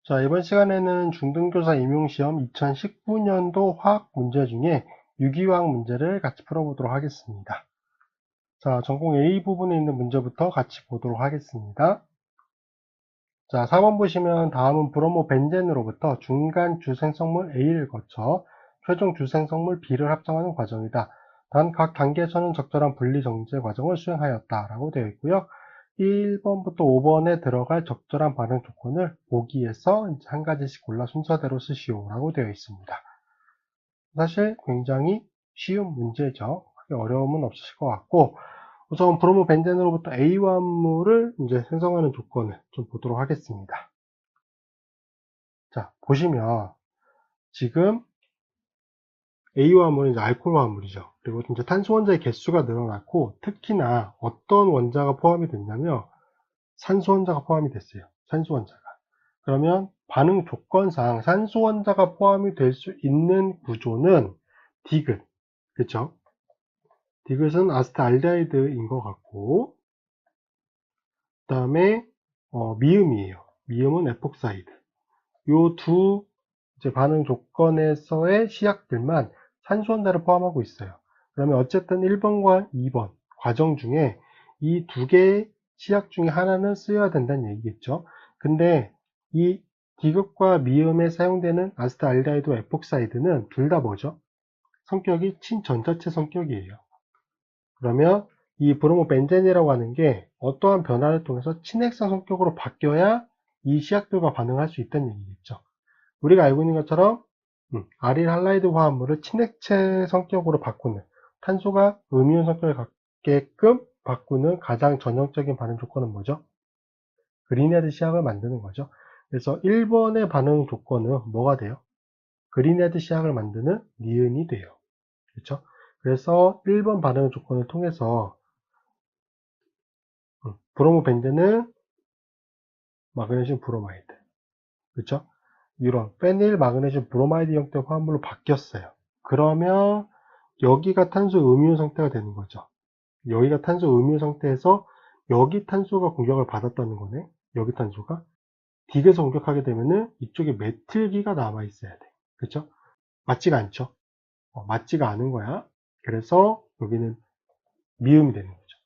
자, 이번 시간에는 중등교사 임용시험 2019년도 화학 문제 중에 유기화학 문제를 같이 풀어보도록 하겠습니다. 자, 전공 A 부분에 있는 문제부터 같이 보도록 하겠습니다. 자, 4번 보시면 다음은 브로모벤젠으로부터 중간 주생성물 A를 거쳐 최종 주생성물 B를 합성하는 과정이다. 단 각 단계에서는 적절한 분리 정제 과정을 수행하였다 라고 되어 있고요. 1번부터 5번에 들어갈 적절한 반응 조건을 보기에서 한 가지씩 골라 순서대로 쓰시오 라고 되어 있습니다. 사실 굉장히 쉬운 문제죠. 크게 어려움은 없으실 것 같고, 우선 브로모벤젠으로부터 A화합물을 이제 생성하는 조건을 좀 보도록 하겠습니다. 자, 보시면 지금 A화합물은 이제 알코올 화합물이죠. 그리고 이제 탄소 원자의 개수가 늘어났고, 특히나 어떤 원자가 포함이 됐냐면 산소 원자가 포함이 됐어요. 산소 원자가. 그러면 반응 조건상 산소 원자가 포함이 될 수 있는 구조는 디귿, 그렇죠? 디귿은 아세트알데히드인 것 같고, 그 다음에 미음이에요. 미음은 에폭사이드. 요 두 반응 조건에서의 시약들만 산소 원자를 포함하고 있어요. 그러면 어쨌든 1번과 2번 과정 중에 이 두 개의 시약 중에 하나는 쓰여야 된다는 얘기겠죠. 근데 이 디귿과 미음에 사용되는 아세트알데히드 에폭사이드는 둘 다 뭐죠? 성격이 친전자체 성격이에요. 그러면 이 브로모벤젠이라고 하는 게 어떠한 변화를 통해서 친핵성 성격으로 바뀌어야 이 시약들과 반응할 수 있다는 얘기겠죠. 우리가 알고 있는 것처럼 아릴 할라이드 화합물을 친액체 성격으로 바꾸는, 탄소가 음이온 성격을 갖게끔 바꾸는 가장 전형적인 반응 조건은 뭐죠? 그린헤드 시약을 만드는 거죠. 그래서 1번의 반응 조건은 뭐가 돼요? 그린헤드 시약을 만드는 니은이 돼요. 그렇죠? 그래서 1번 반응 조건을 통해서 브로모벤젠은 마그네슘 브로마이드, 그렇죠? 이런 페닐 마그네슘 브로마이드 형태 화합물로 바뀌었어요. 그러면 여기가 탄소 음이온 상태가 되는 거죠. 여기가 탄소 음이온 상태에서 여기 탄소가 공격을 받았다는 거네. 여기 탄소가 딕에서 공격하게 되면은 이쪽에 메틸기가 남아 있어야 돼. 그렇죠? 맞지가 않죠. 맞지가 않은 거야. 그래서 여기는 미음이 되는 거죠.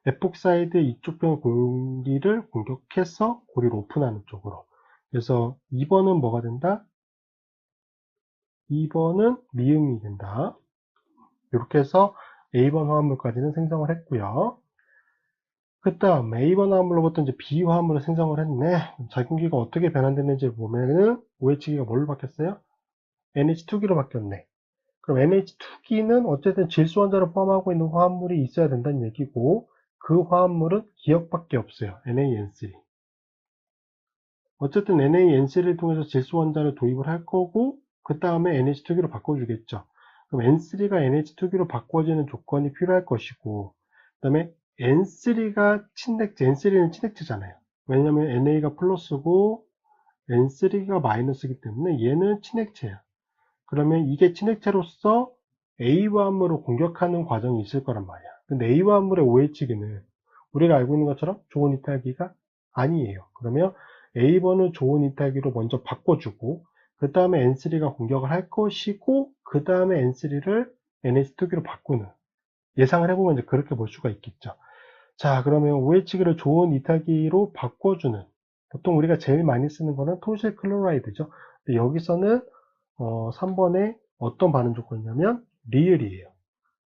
에폭사이드 이쪽 편 고리를 공격해서 고리를 오픈하는 쪽으로. 그래서 2번은 뭐가 된다? 2번은 미음이 된다. 이렇게 해서 A번 화합물까지는 생성을 했고요. 그 다음 A번 화합물로부터 이제 B 화합물을 생성을 했네. 작용기가 어떻게 변환됐는지 보면은 OH기가 뭘로 바뀌었어요? NH2기로 바뀌었네. 그럼 NH2기는 어쨌든 질소 원자를 포함하고 있는 화합물이 있어야 된다는 얘기고, 그 화합물은 기억밖에 없어요. NaN3. 어쨌든 NaN3를 통해서 질소 원자를 도입을 할 거고, 그 다음에 NH2기로 바꿔주겠죠. 그럼 N3가 NH2기로 바꿔지는 조건이 필요할 것이고, 그 다음에 N3가 친핵체, N3는 친핵체잖아요. 왜냐면 NA가 플러스고 N3가 마이너스이기 때문에 얘는 친핵체야. 그러면 이게 친핵체로서 A화합물을 공격하는 과정이 있을 거란 말이야. 근데 A화합물의 OH기는 우리가 알고 있는 것처럼 좋은 이탈기가 아니에요. 그러면 A번을 좋은 이탈기로 먼저 바꿔주고, 그 다음에 N3가 공격을 할 것이고, 그 다음에 N3를 NH2기로 바꾸는, 예상을 해보면 이제 그렇게 볼 수가 있겠죠. 자, 그러면 OH기를 좋은 이탈기로 바꿔주는, 보통 우리가 제일 많이 쓰는 거는 토실 클로라이드죠. 근데 여기서는 3번에 어떤 반응 조건이냐면 리을이에요.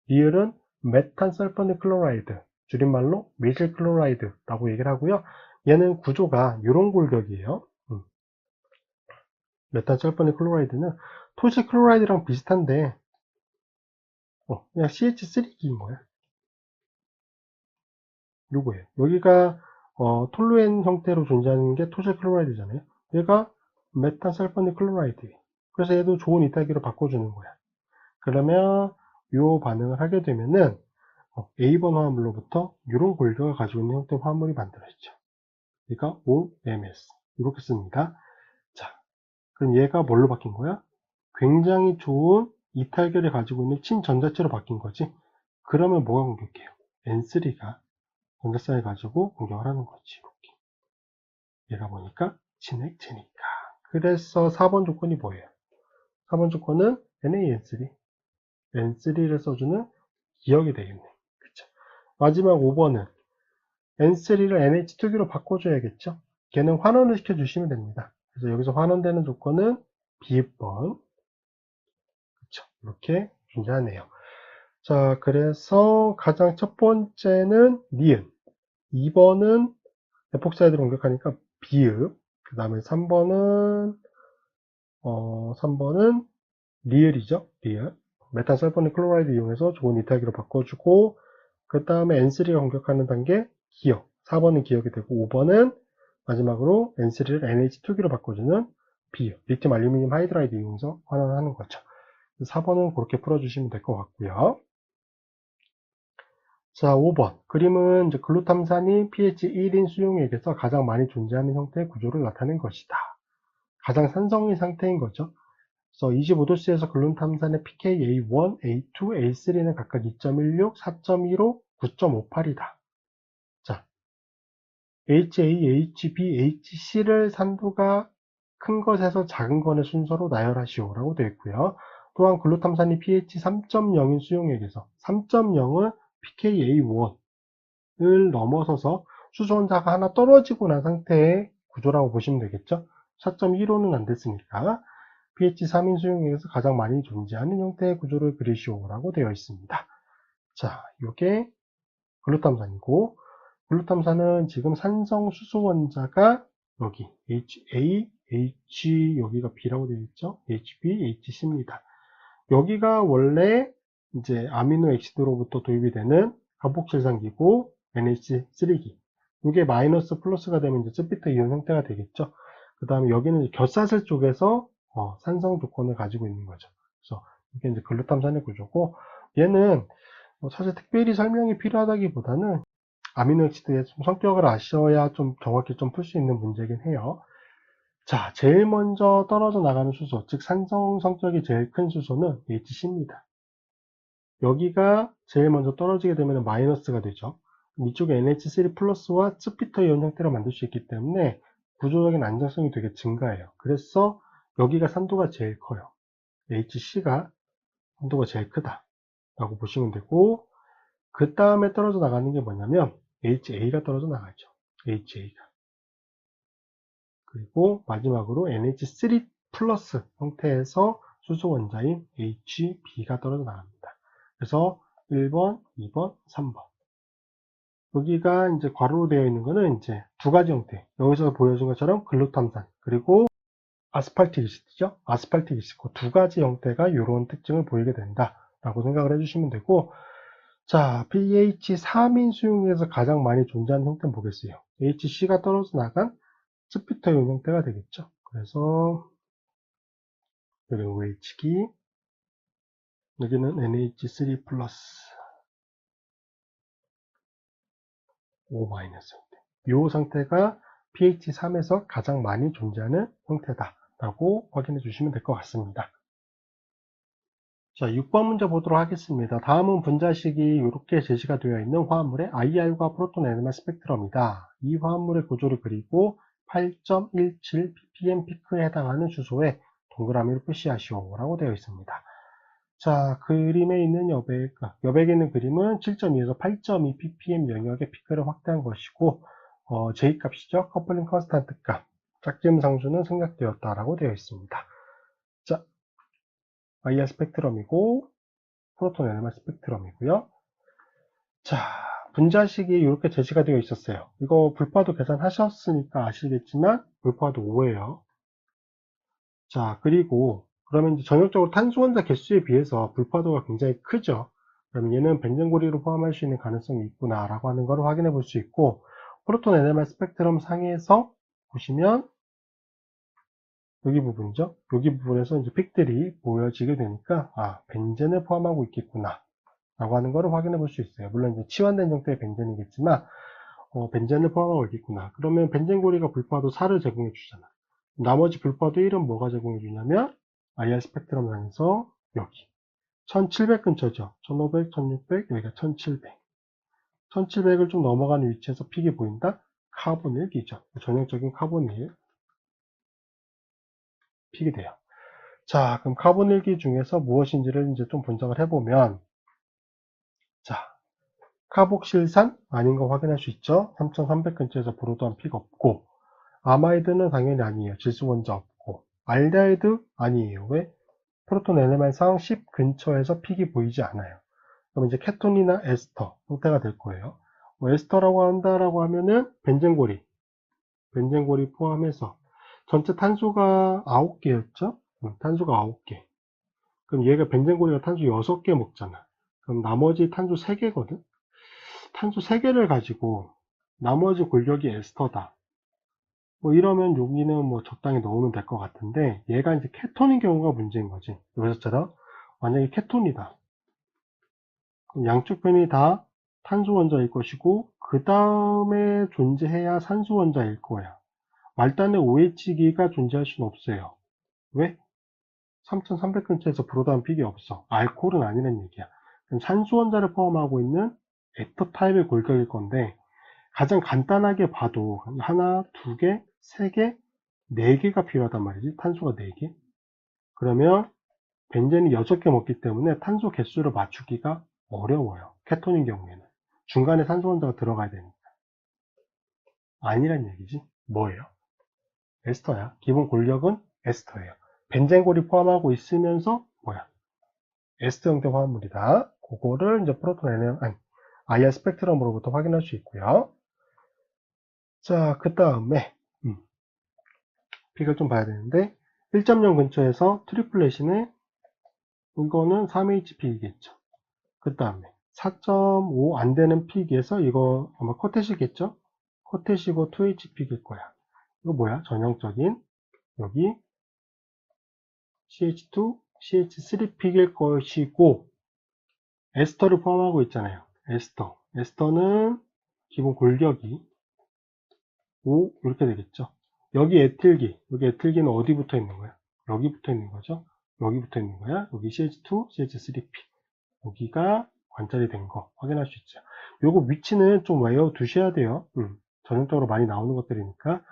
리을은 메탄 설퍼닐 클로라이드, 줄임말로 메실 클로라이드라고 얘기를 하고요. 얘는 구조가 이런 골격이에요. 메탄 설퍼닐 클로라이드는 토실 클로라이드랑 비슷한데 그냥 CH3기인 거야. 요거예요. 여기가 톨루엔 형태로 존재하는 게 토실 클로라이드잖아요. 얘가 메탄 설퍼닐 클로라이드. 그래서 얘도 좋은 이탈기로 바꿔주는 거야. 그러면 이 반응을 하게 되면은 A번 화합물로부터 이런 골격을 가지고 있는 형태의 화합물이 만들어지죠. 그러니까 OMS 이렇게 씁니다. 자, 그럼 얘가 뭘로 바뀐 거야? 굉장히 좋은 이탈결을 가지고 있는 친전자체로 바뀐 거지. 그러면 뭐가 공격해요? N3가 전자쌍을 가지고 공격을 하는 거지. 이렇게. 얘가 보니까 친핵체니까. 그래서 4번 조건이 뭐예요? 4번 조건은 NaN3, N3를 써주는 기억이 되겠네. 그쵸? 마지막 5번은 N3를 NH2기로 바꿔줘야겠죠? 걔는 환원을 시켜주시면 됩니다. 그래서 여기서 환원되는 조건은 B번. 그쵸? 이렇게 존재하네요. 자, 그래서 가장 첫 번째는 니은, 2번은 에폭사이드를 공격하니까 비읍, 그 다음에 3번은 리을이죠. 리을. 메탄 설포닌 클로라이드 이용해서 좋은 이탈기로 바꿔주고, 그 다음에 N3가 공격하는 단계 기억. 4번은 기억이 되고, 5번은 마지막으로 N3를 NH2기로 바꿔주는 비읍. 리튬 알루미늄 하이드라이드 이용해서 환원을 하는 거죠. 4번은 그렇게 풀어주시면 될 것 같고요. 자, 5번. 그림은 이제 글루탐산이 pH 1인 수용액에서 가장 많이 존재하는 형태의 구조를 나타낸 것이다. 가장 산성인 상태인 거죠. 그래서 25도씨에서 글루탐산의 pKa1, A2, A3는 각각 2.16, 4.15, 9.58이다. 자, HA, HB, HC를 산도가 큰 것에서 작은 것의 순서로 나열하시오라고 되어 있고요. 또한 글루탐산이 pH 3.0인 수용액에서 3.0은 pKa1을 넘어서서 수소 혼자가 하나 떨어지고 난 상태의 구조라고 보시면 되겠죠. 4.15는 안 됐으니까 pH 3인 수용액에서 가장 많이 존재하는 형태의 구조를 그리시오라고 되어 있습니다. 자, 이게 글루탐산이고, 글루탐산은 지금 산성 수소 원자가 여기 HA, H 여기가 B라고 되어 있죠. HB, HC입니다. 여기가 원래 이제 아미노 액시드로부터 도입이 되는 가복실상기고 NH3기. 이게 마이너스 플러스가 되면 이제 쯔비터 이온 형태가 되겠죠. 그 다음에 여기는 곁사슬 쪽에서 산성 조건을 가지고 있는 거죠. 그래서 이게 이제 글루탐산의 구조고, 얘는 사실 특별히 설명이 필요하다기보다는 아미노 액시드의 성격을 아셔야 좀 정확히 좀 풀 수 있는 문제긴 해요. 자, 제일 먼저 떨어져 나가는 수소, 즉 산성 성격이 제일 큰 수소는 HC입니다. 여기가 제일 먼저 떨어지게 되면 마이너스가 되죠. 이쪽에 NH3 플러스와 스피터 이온 형태로 만들 수 있기 때문에 구조적인 안정성이 되게 증가해요. 그래서 여기가 산도가 제일 커요. HC가 산도가 제일 크다 라고 보시면 되고, 그 다음에 떨어져 나가는 게 뭐냐면 HA가 떨어져 나가죠. HA가. 그리고 마지막으로 NH3 플러스 형태에서 수소 원자인 HB가 떨어져 나갑니다. 그래서 1번, 2번, 3번. 여기가 이제 괄호로 되어 있는 거는 이제 두 가지 형태. 여기서 보여준 것처럼 글루탐산, 그리고 아스팔틱 이스트죠. 아스팔틱 이스트. 그 두 가지 형태가 이런 특징을 보이게 된다라고 생각을 해주시면 되고, 자, pH 3인 수용에서 가장 많이 존재하는 형태는 뭐겠어요? HC가 떨어져 나간 스피터 이온 형태가 되겠죠. 그래서 여기는 OH기, 여기는 NH3 플러스 O 마이너스 형태. 이 상태가 pH 3에서 가장 많이 존재하는 형태다라고 확인해 주시면 될 것 같습니다. 자, 6번 문제 보도록 하겠습니다. 다음은 분자식이 이렇게 제시가 되어 있는 화합물의 IR과 프로톤 NMR 스펙트럼이다. 이 화합물의 구조를 그리고 8.17 ppm 피크에 해당하는 주소에 동그라미를 표시하시오라고 되어 있습니다. 자, 그림에 있는 여백에 있는 그림은 7.2에서 8.2 ppm 영역의 피크를 확대한 것이고, J 값이죠. 커플링 컨스탄트 값, 짝지음 상수는 생략되었다라고 되어 있습니다. 자, IR 스펙트럼이고 프로톤 NMR 스펙트럼이고요. 자, 분자식이 이렇게 제시가 되어 있었어요. 이거 불파도 계산하셨으니까 아시겠지만 불파도 5예요. 자, 그리고 그러면 이제 전형적으로 탄소 원자 개수에 비해서 불파도가 굉장히 크죠. 그러면 얘는 벤젠고리로 포함할 수 있는 가능성이 있구나라고 하는 걸 확인해 볼 수 있고, 프로톤 NMR 스펙트럼 상에서 보시면 여기 부분이죠. 여기 부분에서 이제 픽들이 보여지게 되니까 벤젠을 포함하고 있겠구나 라고 하는 것을 확인해 볼 수 있어요. 물론 이제 치환된 형태의 벤젠이겠지만 벤젠을 포함하고 있겠구나. 그러면 벤젠고리가 불파도 4를 제공해 주잖아. 나머지 불파도 1은 뭐가 제공해 주냐면 IR 스펙트럼 상에서 여기 1700 근처죠. 1500, 1600, 여기가 1700. 1700을 좀 넘어가는 위치에서 픽이 보인다? 카본 1기죠. 전형적인 카본 1. 픽이 돼요. 자, 그럼 카본일기 중에서 무엇인지를 이제 좀 분석을 해보면, 자, 카복실산 아닌 거 확인할 수 있죠? 3300 근처에서 브로드한 픽 없고, 아마이드는 당연히 아니에요. 질소원자 없고, 알데하이드 아니에요. 왜? 프로톤 엘레멘상 10 근처에서 픽이 보이지 않아요. 그럼 이제 케톤이나 에스터 형태가 될 거예요. 뭐 에스터라고 한다라고 하면은 벤젠고리 포함해서 전체 탄소가 9개였죠? 탄소가 9개. 그럼 얘가 벤젠고리가 탄소 6개 먹잖아. 그럼 나머지 탄소 3개거든? 탄소 3개를 가지고 나머지 골격이 에스터다. 뭐 이러면 여기는 뭐 적당히 넣으면 될 것 같은데 얘가 이제 케톤인 경우가 문제인 거지. 여기서처럼 만약에 케톤이다. 그럼 양쪽 편이 다 탄소 원자일 것이고 그 다음에 존재해야 산소 원자일 거야. 말단에 OH기가 존재할 수는 없어요. 왜? 3300 근처에서 브로드한 픽이 없어. 알코올은 아니란 얘기야. 그럼 산소 원자를 포함하고 있는 에터 타입의 골격일 건데 가장 간단하게 봐도 하나, 두 개, 세 개, 네 개가 필요하단 말이지. 탄소가 네 개. 그러면 벤젠이 6개 먹기 때문에 탄소 개수를 맞추기가 어려워요. 케톤인 경우에는. 중간에 산소 원자가 들어가야 되니까. 아니란 얘기지. 뭐예요? 에스터야. 기본 골격은 에스터예요. 벤젠골이 포함하고 있으면서 뭐야? 에스터 형태 화합물이다. 그거를 이제 프로톤 NM, 아니, IR 스펙트럼으로부터 확인할 수 있고요. 자, 그 다음에 픽을 좀 봐야 되는데 1.0 근처에서 트리플렛이네. 이거는 3HP이겠죠. 그 다음에 4.5 안 되는 픽에서 이거 아마 코텟이겠죠? 코텟이고 2HP일 거야. 이거 뭐야? 전형적인 여기 CH2, CH3픽일 것이고 에스터를 포함하고 있잖아요. 에스터. 에스터는 기본 골격이 5 이렇게 되겠죠. 여기 에틸기. 여기 에틸기는 어디 붙어 있는 거야? 여기 붙어 있는 거죠. 여기 붙어 있는 거야. 여기 CH2, CH3픽. 여기가 관찰이 된 거 확인할 수 있죠. 요거 위치는 좀 외워 두셔야 돼요. 전형적으로 많이 나오는 것들이니까.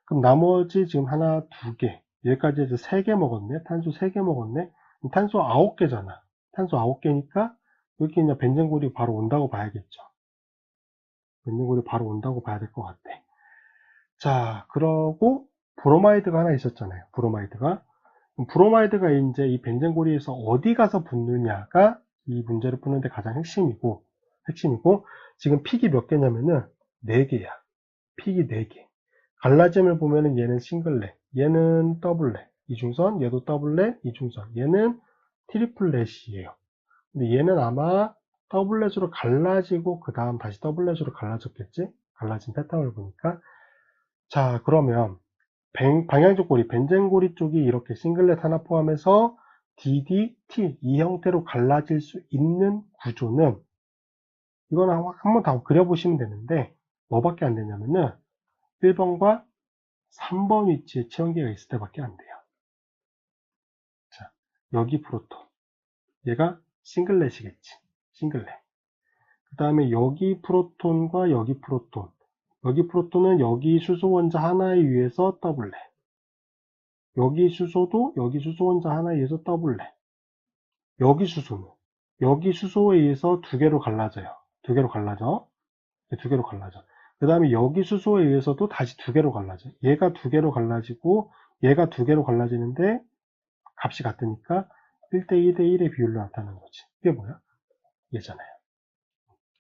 그럼 나머지 지금 하나, 두 개. 여기까지 해서 3개 먹었네. 탄소 3개 먹었네. 탄소 9개잖아. 탄소 9개니까 여기 그냥 벤젠골이 바로 온다고 봐야겠죠. 벤젠골이 바로 온다고 봐야 될 것 같아. 자, 그러고 브로마이드가 하나 있었잖아요. 브로마이드가 이제 이 벤젠고리에서 어디 가서 붙느냐가 이 문제를 푸는데 가장 핵심이고 지금 픽이 몇 개냐면은 4개야. 픽이 4개. 갈라짐을 보면은 얘는 싱글렛, 얘는 더블렛, 이중선, 얘도 더블렛, 이중선, 얘는 트리플렛이에요. 근데 얘는 아마 더블렛으로 갈라지고 그 다음 다시 더블렛으로 갈라졌겠지? 갈라진 패턴을 보니까. 자, 그러면 방향적 고리, 벤젠고리 쪽이 이렇게 싱글렛 하나 포함해서 DD, 이 형태로 갈라질 수 있는 구조는 이건 한번 다 그려보시면 되는데 뭐밖에 안 되냐면은 1번과 3번 위치에 체온계가 있을 때밖에 안 돼요. 자, 여기 프로톤. 얘가 싱글렛이겠지. 싱글렛. 그 다음에 여기 프로톤과 여기 프로톤. 여기 프로톤은 여기 수소 원자 하나에 의해서 더블렛. 여기 수소도 여기 수소 원자 하나에 의해서 더블렛. 여기 수소는 여기 수소에 의해서 두 개로 갈라져요. 두 개로 갈라져. 두 개로 갈라져. 그 다음에 여기 수소에 의해서도 다시 두 개로 갈라져. 얘가 두 개로 갈라지고 얘가 두 개로 갈라지는데 값이 같으니까 1대 2대 1의 비율로 나타나는 거지. 이게 뭐야? 얘잖아요.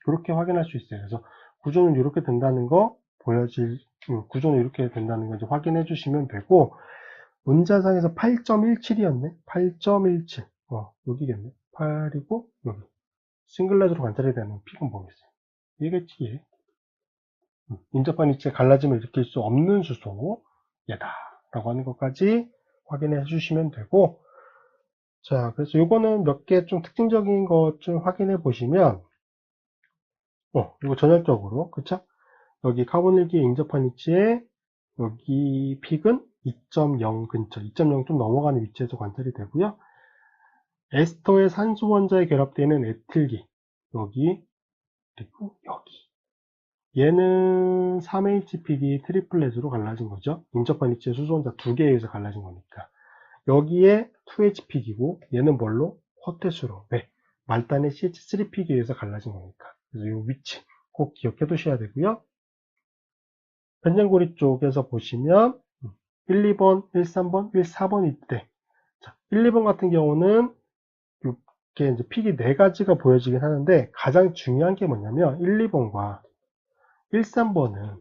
그렇게 확인할 수 있어요. 그래서 구조는 이렇게 된다는 거 구조는 이렇게 된다는 거 이제 확인해 주시면 되고 문자상에서 8.17이었네. 8.17. 여기겠네. 8이고 여기. 싱글렛으로 관찰이 되는 픽은 뭐겠어요? 얘겠지, 얘. 인접한 위치에 갈라짐을 일으킬 수 없는 수소, 얘다. 라고 하는 것까지 확인해 주시면 되고, 자, 그래서 요거는 몇 개 좀 특징적인 것 좀 확인해 보시면, 이거 전형적으로, 그쵸? 여기 카본일기 인접한 위치에, 여기 픽은 2.0 근처, 2.0 좀 넘어가는 위치에서 관찰이 되고요. 에스터의 산소 원자에 결합되어 있는 에틸기, 여기, 그리고 여기. 얘는 3HPD 트리플렛으로 갈라진 거죠. 인접한 위치에 수소 원자 2개에 의해서 갈라진 거니까. 여기에 2H픽이고 얘는 뭘로? 쿼텟으로. 네. 말단의 CH3픽에 의해서 갈라진 거니까. 그래서 이 위치 꼭 기억해 두셔야 되고요. 변전고리 쪽에서 보시면 1, 2번, 1, 3번, 1, 4번일 때 1, 2번 같은 경우는 이렇게 이제 픽이 4가지가 보여지긴 하는데 가장 중요한 게 뭐냐면 1, 2번과 1, 3번은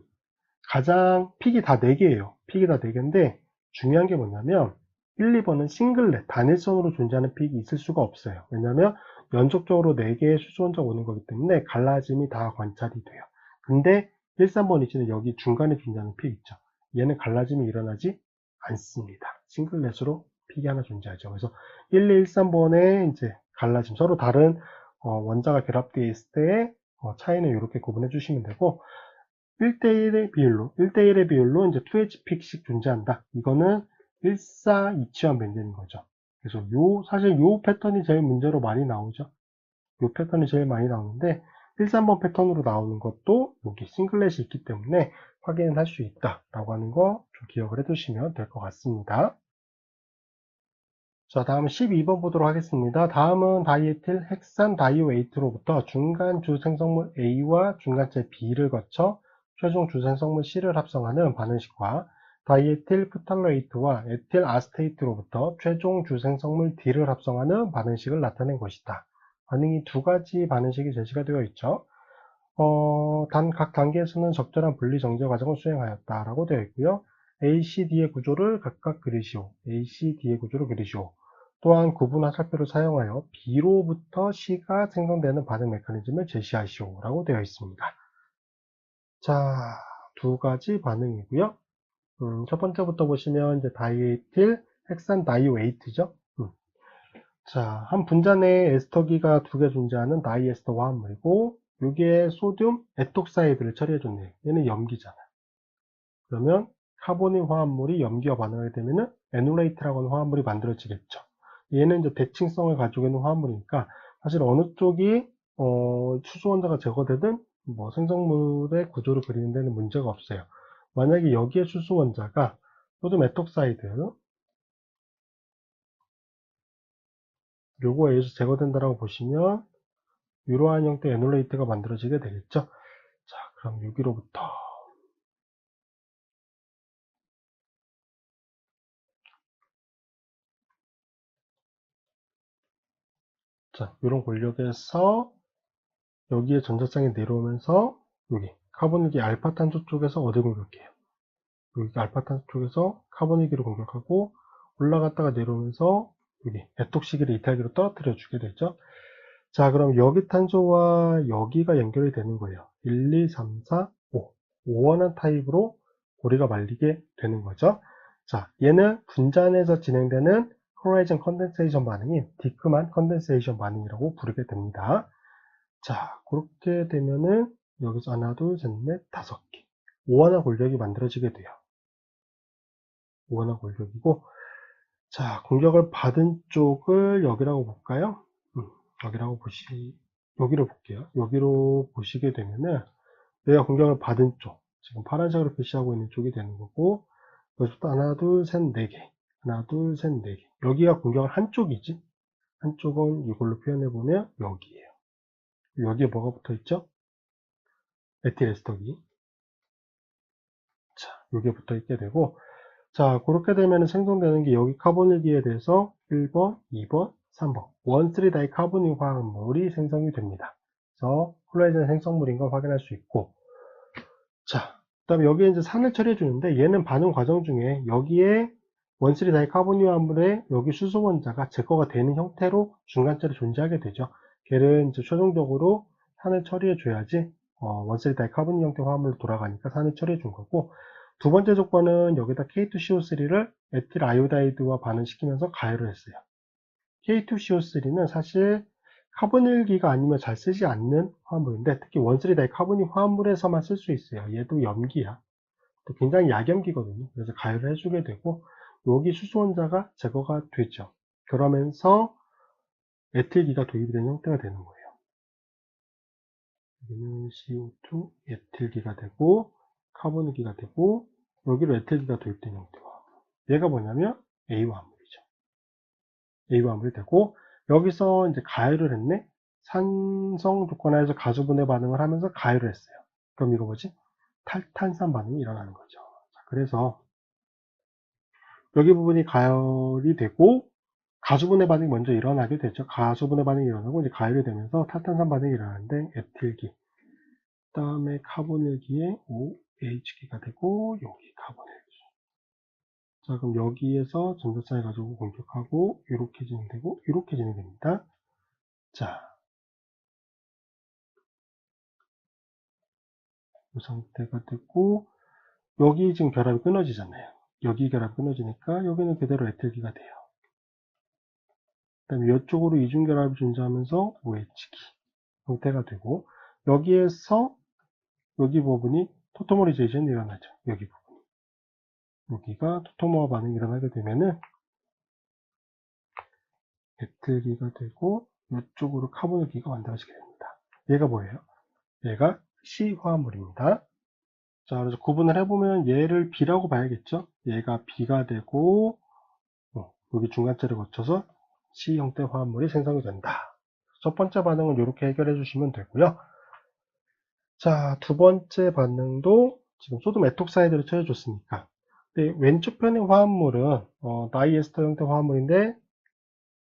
가장 픽이 다 4개예요. 픽이 다 4개인데 중요한 게 뭐냐면 1, 2번은 싱글렛, 단일선으로 존재하는 픽이 있을 수가 없어요. 왜냐하면 연속적으로 4개의 수소원자가 오는 거기 때문에 갈라짐이 다 관찰이 돼요. 근데 1, 3번 위치는 여기 중간에 존재하는 픽 있죠. 얘는 갈라짐이 일어나지 않습니다. 싱글렛으로 픽이 하나 존재하죠. 그래서 1, 2, 1, 3번의 이제 갈라짐, 서로 다른 원자가 결합되어 있을 때의 차이는 이렇게 구분해 주시면 되고 1대1의 비율로 이제 2H픽씩 존재한다. 이거는 1,4,2치환 밴드인 거죠. 그래서 사실 요 패턴이 제일 문제로 많이 나오죠. 요 패턴이 제일 많이 나오는데 1, 3번 패턴으로 나오는 것도 여기 싱글렛이 있기 때문에 확인을 할 수 있다라고 하는 거 좀 기억을 해두시면 될 것 같습니다. 자, 다음은 12번 보도록 하겠습니다. 다음은 다이에틸 헥산 다이오에이트로부터 중간 주생성물 A와 중간체 B를 거쳐 최종 주생성물 C를 합성하는 반응식과 다이에틸 프탈로에이트와 에틸 아스테이트로부터 최종 주생성물 D를 합성하는 반응식을 나타낸 것이다. 반응이 2가지 반응식이 제시가 되어 있죠. 각 단계에서는 적절한 분리 정제 과정을 수행하였다라고 되어 있고요. A, C, D의 구조를 각각 그리시오. A, C, D의 구조를 그리시오. 또한 구분 화살표를 사용하여 B로부터 C가 생성되는 반응 메커니즘을 제시하시오. 라고 되어 있습니다. 자, 2가지 반응이고요. 첫 번째부터 보시면 이제 다이에틸 헥산 다이오에이트죠. 자, 한 분자 내에 에스터기가 2개 존재하는 다이에스터 화합물이고 여기에 소듐 에톡사이드를 처리해줬네요. 얘는 염기잖아. 그러면 카보닐 화합물이 염기와 반응하게 되면은 에놀레이트라고 하는 화합물이 만들어지겠죠. 얘는 이제 대칭성을 가지고 있는 화합물이니까 사실 어느 쪽이 수소 원자가 제거되든 뭐 생성물의 구조를 그리는 데는 문제가 없어요. 만약에 여기에 수소 원자가 소듐 에톡사이드 요거에 의해서 제거된다라고 보시면 이러한 형태의 에놀레이트가 만들어지게 되겠죠. 자, 그럼 여기로부터 자, 이런 권력에서 여기에 전자쌍이 내려오면서 여기 카본이기 알파탄소 쪽에서 어디 공격해요? 여기 알파탄소 쪽에서 카본이기를 공격하고 올라갔다가 내려오면서 여기 에톡시기를 이탈기로 떨어뜨려 주게 되죠. 자, 그럼 여기 탄소와 여기가 연결이 되는 거예요. 1, 2, 3, 4, 5. 5원한 타입으로 고리가 말리게 되는 거죠. 자, 얘는 분자안에서 진행되는 호라이즌 컨덴세이션 반응인 디크만 컨덴세이션 반응이라고 부르게 됩니다. 자, 그렇게 되면은 여기서 하나, 둘, 셋, 넷, 5개. 5원화 골격이 만들어지게 돼요. 5원화 골격이고, 자, 공격을 받은 쪽을 여기라고 볼까요? 여기라고 여기로 볼게요. 여기로 보시게 되면은, 내가 공격을 받은 쪽, 지금 파란색으로 표시하고 있는 쪽이 되는 거고, 여기서부터 하나, 둘, 셋, 네 개. 하나, 둘, 셋, 네 개. 여기가 공격을 한 쪽이지. 한쪽은 이걸로 표현해보면 여기에요. 여기에 뭐가 붙어 있죠? 에틸에스터기. 자, 여기에 붙어 있게 되고, 자, 그렇게 되면 생성되는 게 여기 카본일기에 대해서 1번, 2번, 3번, 1, 3 다이 카본일 화합물이 생성이 됩니다. 그래서 콜라이젠 생성물인 걸 확인할 수 있고, 자, 그 다음에 여기에 이제 산을 처리해 주는데 얘는 반응 과정 중에 여기에 1, 3 다이 카본일 화합물에 여기 수소 원자가 제거가 되는 형태로 중간체로 존재하게 되죠. 걔를 이제 최종적으로 산을 처리해 줘야지 1, 3 다이 카본일 형태 화합물로 돌아가니까 산을 처리해 준 거고, 두 번째 조건은 여기다 K2CO3를 에틸 아이오다이드와 반응시키면서 가열을 했어요. K2CO3는 사실 카본일기가 아니면 잘 쓰지 않는 화합물인데 특히 1,3-다이 카본일 화합물에서만 쓸 수 있어요. 얘도 염기야. 굉장히 약염기거든요. 그래서 가열을 해주게 되고 여기 수소 원자가 제거가 되죠. 그러면서 에틸기가 도입이 된 형태가 되는 거예요. 여기는 CO2 에틸기가 되고 카본일기가 되고 여기로 에틸기가 도입된 형태와 얘가 뭐냐면 A 화합물이죠. A 화합물이 되고, 여기서 이제 가열을 했네. 산성 조건하에서 가수분해 반응을 하면서 가열을 했어요. 그럼 이거 뭐지? 탈탄산 반응이 일어나는 거죠. 자, 그래서 여기 부분이 가열이 되고 가수분해 반응이 먼저 일어나게 되죠. 가수분해 반응이 일어나고 이제 가열이 되면서 탈탄산 반응이 일어나는데 에틸기, 그다음에 카본일기에 OH기가 되고 여기 카본일기. 자, 그럼 여기에서 전자쌍을 가지고 공격하고 이렇게 진행되고 이렇게 진행됩니다. 자, 이 상태가 되고 여기 지금 결합이 끊어지잖아요. 여기 결합이 끊어지니까 여기는 그대로 에틸기가 돼요. 그 다음에 이쪽으로 이중결합이 존재하면서 OH기 형태가 되고 여기에서 여기 부분이 토토머리제이션이 일어나죠. 여기 부분. 여기가 토토모화 반응이 일어나게 되면은 에틸기가 되고 이쪽으로 카본일기가 만들어지게 됩니다. 얘가 뭐예요? 얘가 C 화합물입니다. 자, 그래서 구분을 해보면 얘를 B라고 봐야겠죠? 얘가 B가 되고 여기 중간체를 거쳐서 C 형태 화합물이 생성이 된다. 첫 번째 반응은 이렇게 해결해 주시면 되고요. 자, 두 번째 반응도 지금 소듐 에톡사이드를 쳐줬으니까. 근데 왼쪽 편의 화합물은 다이에스터 형태 화합물인데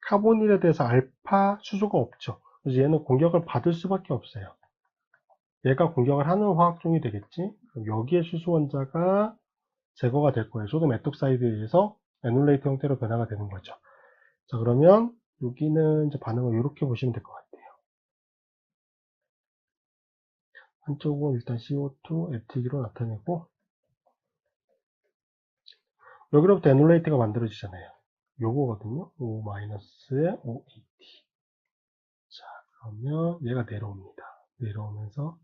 카보닐에 대해서 알파 수소가 없죠. 그래서 얘는 공격을 받을 수밖에 없어요. 얘가 공격을 하는 화학종이 되겠지. 그럼 여기에 수소 원자가 제거가 될 거예요. 소듐 에톡사이드에 의해서 애놀레이트 형태로 변화가 되는 거죠. 자, 그러면 여기는 이제 반응을 이렇게 보시면 될 것 같아요. 한쪽은 일단 CO2, 에틸기로 나타내고 여기로부터 애놀레이트가 만들어지잖아요. 요거거든요. O-에 OET. 자, 그러면 얘가 내려옵니다. 내려오면서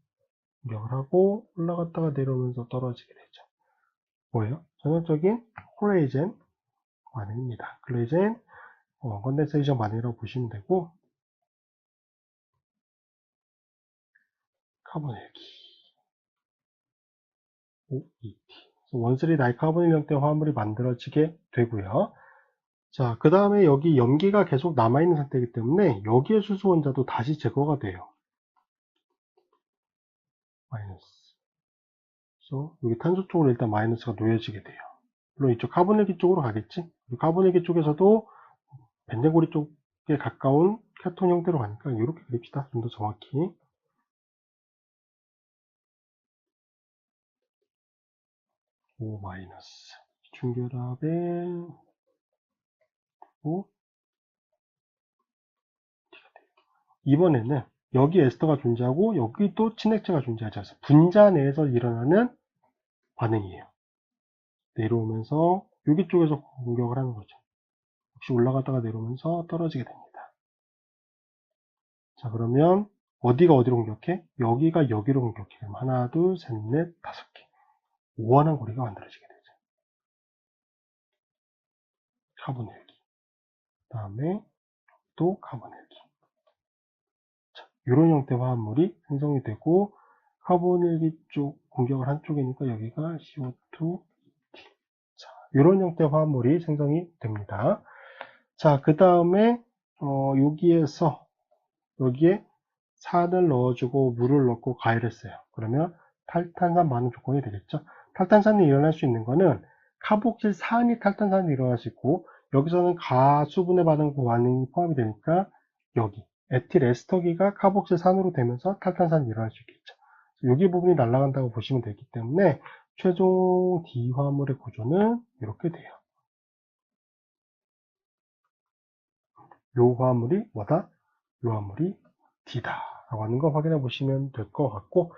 공격을 하고 올라갔다가 내려오면서 떨어지게 되죠. 뭐예요? 전형적인 콜레이젠 반응입니다. 콜레이젠 컨덴세이션 반응이라고 보시면 되고 카본일기 OET 원쓰리 다이카보닐 형태의 화합물이 만들어지게 되고요. 자, 그 다음에 여기 염기가 계속 남아있는 상태이기 때문에 여기에 수소 원자도 다시 제거가 돼요. 마이너스. 그래서 여기 탄소 쪽으로 일단 마이너스가 놓여지게 돼요. 물론 이쪽 카본일기 쪽으로 가겠지. 카본일기 쪽에서도 벤젠고리 쪽에 가까운 케톤 형태로 가니까 이렇게 그립시다. 좀 더 정확히. O 마이너스. 중결합에 O 이번에는 여기 에스터가 존재하고 여기 또 친액체가 존재하지 않습니다. 분자 내에서 일어나는 반응이에요. 내려오면서 여기 쪽에서 공격을 하는 거죠. 역시 올라갔다가 내려오면서 떨어지게 됩니다. 자, 그러면 어디가 어디로 공격해? 여기가 여기로 공격해. 그럼 하나, 둘, 셋, 넷, 다섯 개. 오원한 고리가 만들어지게 되죠. 카본일기. 그 다음에 또 카본일기. 이런 형태 화합물이 생성이 되고 카본일기 쪽 공격을 한 쪽이니까 여기가 CO2, 자, 이런 형태 화합물이 생성이 됩니다. 자, 그 다음에 여기에 산을 넣어주고 물을 넣고 가열했어요. 그러면 탈탄산 반응 조건이 되겠죠. 탈탄산이 일어날 수 있는 거는 카복실산이 탈탄산이 일어날 수 있고 여기서는 가수분해 반응이 포함이 되니까 여기 에틸에스터기가 카복실산으로 되면서 탈탄산이 일어날 수 있겠죠. 여기 부분이 날아간다고 보시면 되기 때문에 최종 D 화합물의 구조는 이렇게 돼요. 요 화합물이 뭐다? 요 화합물이 D다 라고 하는 거 확인해 보시면 될 것 같고,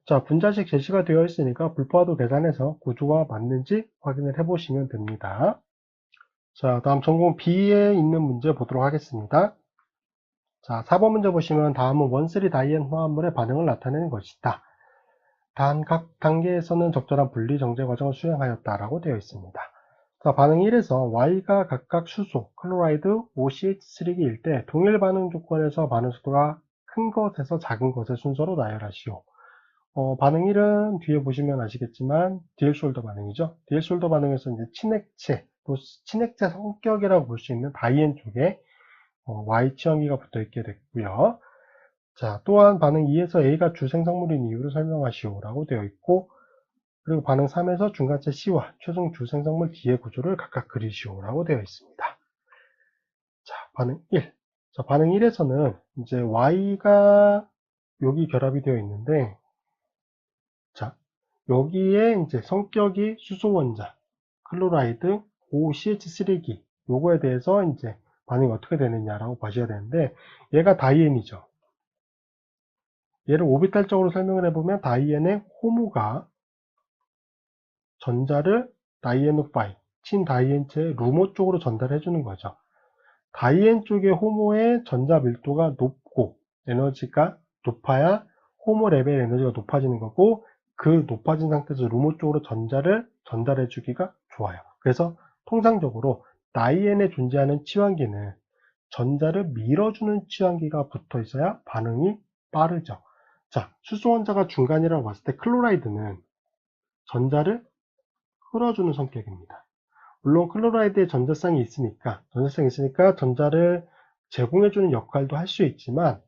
자, 분자식 제시가 되어 있으니까 불포화도 계산해서 구조와 맞는지 확인을 해 보시면 됩니다. 자, 다음 전공 B에 있는 문제 보도록 하겠습니다. 자, 4번 문제 보시면 다음은 원쓰리 다이앤 화합물의 반응을 나타내는 것이다. 단 각 단계에서는 적절한 분리 정제 과정을 수행하였다라고 되어 있습니다. 자, 반응 1에서 Y가 각각 수소, 클로라이드, OCH3기일 때 동일 반응 조건에서 반응 속도가 큰 것에서 작은 것의 순서로 나열하시오. 반응 1은 뒤에 보시면 아시겠지만 디엘숄더 반응이죠. 디엘숄더 반응에서 이제 친액체, 또 친액체 성격이라고 볼 수 있는 다이엔 쪽에 Y 치환기가 붙어 있게 됐고요. 자, 또한 반응 2에서 A가 주생성물인 이유를 설명하시오라고 되어 있고, 그리고 반응 3에서 중간체 C와 최종 주생성물 D의 구조를 각각 그리시오라고 되어 있습니다. 자, 반응 1. 자, 반응 1에서는 이제 Y가 여기 결합이 되어 있는데, 자, 여기에 이제 성격이 수소원자, 클로라이드, OCH3기, 요거에 대해서 이제 반응이 어떻게 되느냐라고 보셔야 되는데, 얘가 다이엔이죠. 얘를 오비탈적으로 설명을 해보면 다이엔의 호모가 전자를 다이에노파이, 친다이엔체의 루모 쪽으로 전달해 주는 거죠. 다이엔 쪽의 호모의 전자 밀도가 높고 에너지가 높아야 호모 레벨 에너지가 높아지는 거고, 그 높아진 상태에서 루모 쪽으로 전자를 전달해 주기가 좋아요. 그래서 통상적으로 다이엔에 존재하는 치환기는 전자를 밀어주는 치환기가 붙어 있어야 반응이 빠르죠. 자, 수소원자가 중간이라고 봤을 때 클로라이드는 전자를 끌어주는 성격입니다. 물론 클로라이드에 전자쌍이 있으니까 전자를 제공해주는 역할도 할 수 있지만,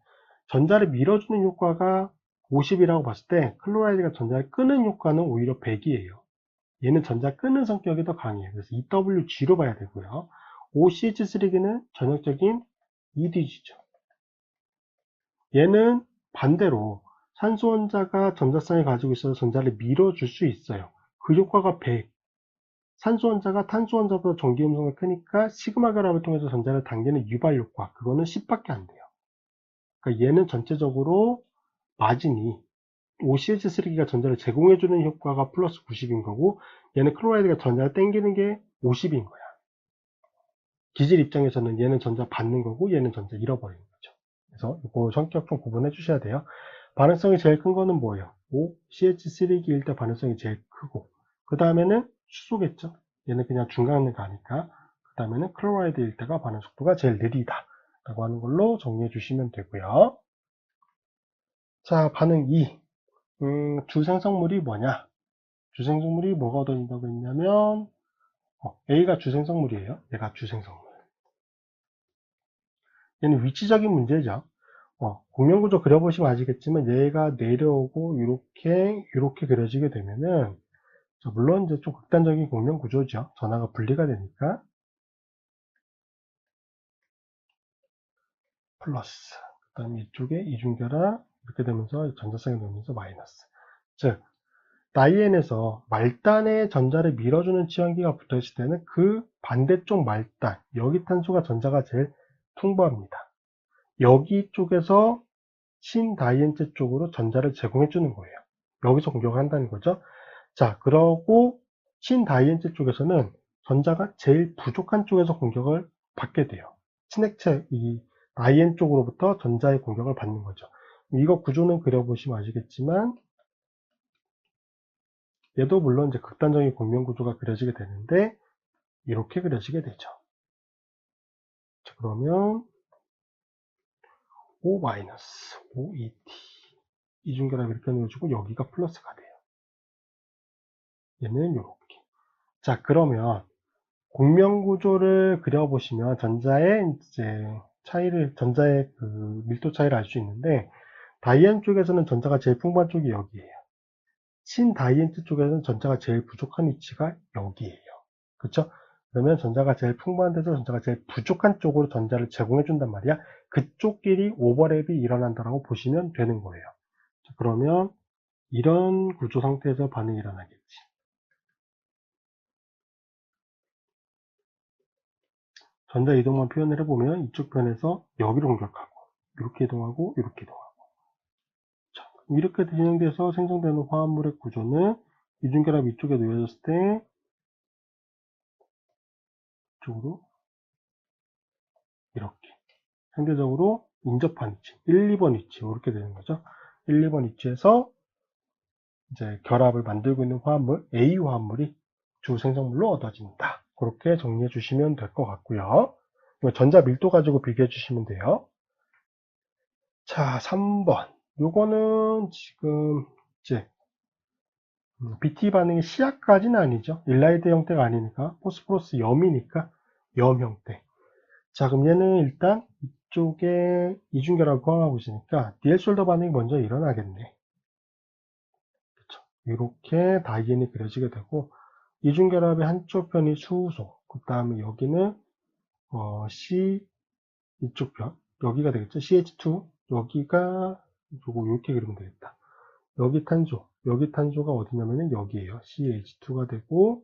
전자를 밀어주는 효과가 50이라고 봤을 때 클로라이드가 전자를 끄는 효과는 오히려 100이에요. 얘는 전자 끄는 성격이 더 강해요. 그래서 EWG로 봐야 되고요. OCH3기는 전형적인 EDG죠. 얘는 반대로 산소원자가 전자쌍을 가지고 있어서 전자를 밀어줄 수 있어요. 그 효과가 100. 산소원자가 탄소원자보다 전기음성이 크니까 시그마 결합을 통해서 전자를 당기는 유발 효과, 그거는 10밖에 안 돼요. 그러니까 얘는 전체적으로 마진이 OCH3기가 전자를 제공해주는 효과가 플러스 90인 거고, 얘는 클로라이드가 전자를 당기는 게 50인 거야. 기질 입장에서는 얘는 전자 받는 거고 얘는 전자 잃어버리는 거죠. 그래서 이거 성격 좀 구분해 주셔야 돼요. 반응성이 제일 큰 거는 뭐예요? OCH3기일 때 반응성이 제일 크고, 그 다음에는 수소겠죠. 얘는 그냥 중간을 가니까. 그 다음에는 클로라이드일 때가 반응 속도가 제일 느리다 라고 하는 걸로 정리해 주시면 되고요. 자, 반응 2. 주생성물이 뭐냐? 주생성물이 뭐가 얻어진다고 했냐면 A가 주생성물이에요. 얘가 주생성물. 얘는 위치적인 문제죠. 공면구조 그려보시면 아시겠지만 얘가 내려오고 이렇게 그려지게 되면은, 물론 이제 좀 극단적인 공면구조죠. 전하가 분리가 되니까 플러스, 그 다음에 이쪽에 이중결합 이렇게 되면서 전자쌍이 되면서 마이너스. 즉 다이엔에서 말단에 전자를 밀어주는 치환기가 붙어있을 때는 그 반대쪽 말단, 여기 탄소가 전자가 제일 풍부합니다. 여기 쪽에서 신다이엔체 쪽으로 전자를 제공해 주는 거예요. 여기서 공격을 한다는 거죠. 자, 그러고 신다이엔체 쪽에서는 전자가 제일 부족한 쪽에서 공격을 받게 돼요. 친액체 이 다이엔 쪽으로부터 전자의 공격을 받는 거죠. 이거 구조는 그려보시면 아시겠지만 얘도 물론 이제 극단적인 공면 구조가 그려지게 되는데 이렇게 그려지게 되죠. 자, 그러면 O-, OET 이중결합 이렇게 넣어주고 여기가 플러스가 돼요. 얘는 이렇게. 자, 그러면 공면 구조를 그려보시면 전자의 그 밀도 차이를 알 수 있는데, 다이엔 쪽에서는 전자가 제일 풍부한 쪽이 여기에요. 신다이엔트 쪽에서는 전자가 제일 부족한 위치가 여기에요. 그렇죠? 그러면 전자가 제일 풍부한 데서 전자가 제일 부족한 쪽으로 전자를 제공해 준단 말이야. 그쪽끼리 오버랩이 일어난다고 보시면 되는 거예요. 자, 그러면 이런 구조 상태에서 반응이 일어나겠지. 전자 이동만 표현을 해보면 이쪽 편에서 여기로 공격하고 이렇게 이동하고 이렇게 이동하고, 자, 이렇게 진행돼서 생성되는 화합물의 구조는 이중결합 이쪽에 놓여졌을 때 이쪽으로 이렇게 상대적으로 인접한 위치 1, 2번 위치 이렇게 되는 거죠. 1, 2번 위치에서 이제 결합을 만들고 있는 화합물 A 화합물이 주 생성물로 얻어진다. 그렇게 정리해 주시면 될 것 같고요. 전자 밀도 가지고 비교해 주시면 돼요. 자, 3번. 요거는 지금 이제 BT 반응이 시약까지는 아니죠. 일라이드 형태가 아니니까 포스포러스 염이니까 염 형태. 자, 그럼 얘는 일단 이쪽에 이중결합을 포함하고 있으니까 디엘솔더 반응이 먼저 일어나겠네. 그렇죠. 이렇게 다이앤이 그려지게 되고 이중결합의 한쪽 편이 수소, 그 다음에 여기는 C 이쪽 편, 여기가 되겠죠. CH2, 여기가 요거 이렇게 그리면 되겠다. 여기 탄소가 어디냐면은 여기에요. CH2가 되고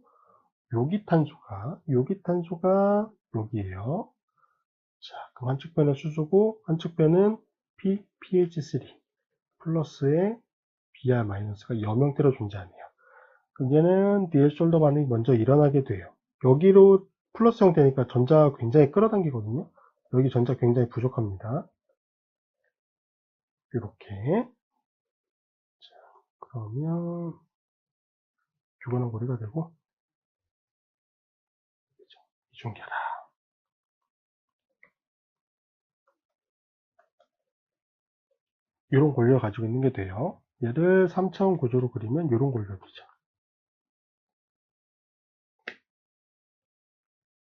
여기 탄소가 여기에요. 자, 그럼 한쪽 변은 수소고 한쪽 변은 PH3 플러스에 Br-가 염 형태로 존재하네요. 그럼 얘는 디엘솔더 반응이 먼저 일어나게 돼요. 여기로 플러스 형태니까 전자가 굉장히 끌어당기거든요. 여기 전자 굉장히 부족합니다. 이렇게. 자, 그러면 주거는 고리가 되고 이중결합. 이런 권력을 가지고 있는 게 돼요. 얘를 3차원 구조로 그리면 이런 권력이죠.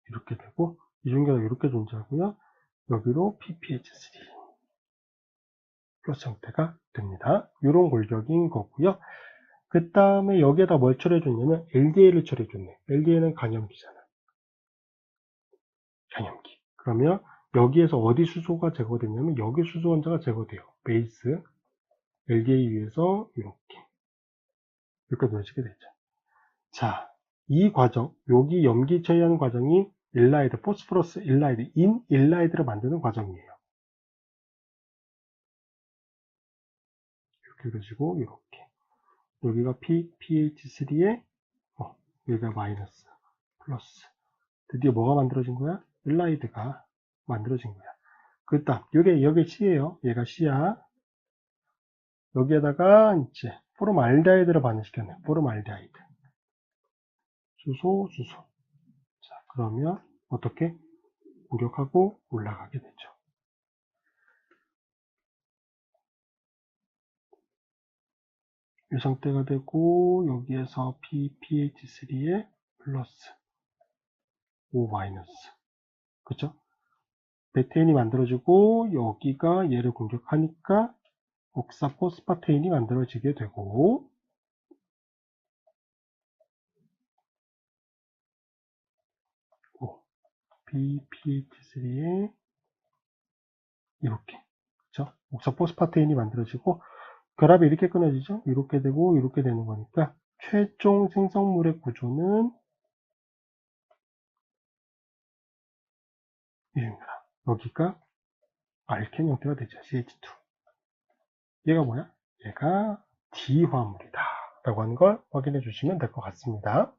이렇게 되고 이중결합 이렇게 존재하고요. 여기로 PPH3 플러스 형태가 됩니다. 이런 권력인 거고요. 그 다음에 여기에다 뭘 처리해줬냐면 LDA를 처리해줬네. LDA는 간염기잖아. 간염기. 그러면 여기에서 어디 수소가 제거되냐면 여기 수소 원자가 제거돼요. 베이스 LDA 위에서 이렇게 놓여지게 되죠. 자, 이 과정, 여기 염기 처리하는 과정이 일라이드, 포스포러스 일라이드, 일라이드를 만드는 과정이에요. 이렇게 그려지고 이렇게. 여기가 PH3에 여기가 마이너스, 플러스. 드디어 뭐가 만들어진 거야? 일라이드가 만들어진 거야. 그 다음, 여기 C예요. 얘가 C야. 여기에다가 이제 포름알데하이드를 반응시켰네. 포름알데하이드. 수소. 자, 그러면 어떻게? 공격하고 올라가게 되죠. 이 상태가 되고 여기에서 PH3에 플러스 O 마이너스. 그쵸? 베테인이 만들어지고 여기가 얘를 공격하니까 옥사포스파테인이 만들어지게 되고 PPH3에 이렇게 그쵸? 옥사포스파테인이 만들어지고 결합이 이렇게 끊어지죠? 이렇게 되고 이렇게 되는 거니까 최종 생성물의 구조는 이중결합. 여기가 알켄 형태가 되죠. CH2. 얘가 뭐야? 얘가 D화물이다 라고 하는 걸 확인해 주시면 될 것 같습니다.